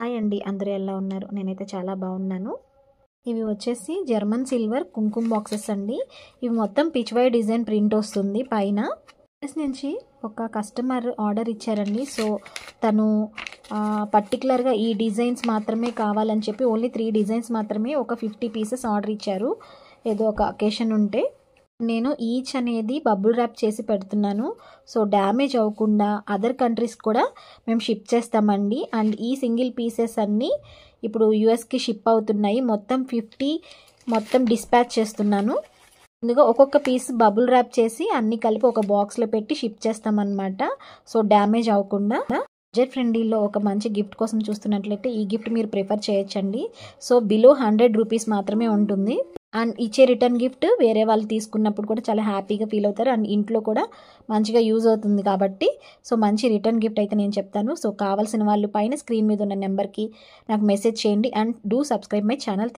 Hi అండి, అందరూ ఎలా ఉన్నారు? నేనైతే చాలా బాగున్నాను. ఇవి వచ్చేసి జర్మన్ సిల్వర్ కుంకుమ బాక్సెస్ అండి. ఇవి మొత్తం పిచ్ వై డిజైన్ ప్రింట్ వస్తుంది పైన. నుంచి ఒక కస్టమర్ ఆర్డర్ ఇచ్చారండి. సో తను పర్టికులర్గా ఈ డిజైన్స్ మాత్రమే కావాలని చెప్పి ఓన్లీ 3 డిజైన్స్ మాత్రమే ఒక 50 పీసెస్ ఆర్డర్ ఇచ్చారు. ఏదో ఒక అకేషన్ ఉంటే నేను ఈచ్ అనేది బబుల్ ర్యాప్ చేసి పెడుతున్నాను. సో డ్యామేజ్ అవ్వకుండా అదర్ కంట్రీస్ కూడా మేము షిప్ చేస్తామండి. అండ్ ఈ సింగిల్ పీసెస్ అన్నీ ఇప్పుడు యుఎస్కి షిప్ అవుతున్నాయి. మొత్తం 50 మొత్తం డిస్పాచ్ చేస్తున్నాను. ముందుగా ఒక్కొక్క పీస్ బబుల్ ర్యాప్ చేసి అన్ని కలిపి ఒక బాక్స్లో పెట్టి షిప్ చేస్తామన్నమాట. సో డ్యామేజ్ అవ్వకుండా. బడ్జెట్ ఫ్రెండ్లీలో ఒక మంచి గిఫ్ట్ కోసం చూస్తున్నట్లయితే ఈ గిఫ్ట్ మీరు ప్రిఫర్ చేయొచ్చండి. సో బిలో 100 రూపీస్ మాత్రమే ఉంటుంది. అండ్ ఇచ్చే రిటర్న్ గిఫ్ట్ వేరే వాళ్ళు తీసుకున్నప్పుడు కూడా చాలా హ్యాపీగా ఫీల్ అవుతారు. అండ్ ఇంట్లో కూడా మంచిగా యూజ్ అవుతుంది కాబట్టి సో మంచి రిటర్న్ గిఫ్ట్ అయితే నేను చెప్తాను. సో కావాల్సిన వాళ్ళు పైన స్క్రీన్ మీద ఉన్న నెంబర్కి నాకు మెసేజ్ చేయండి. And do subscribe my channel.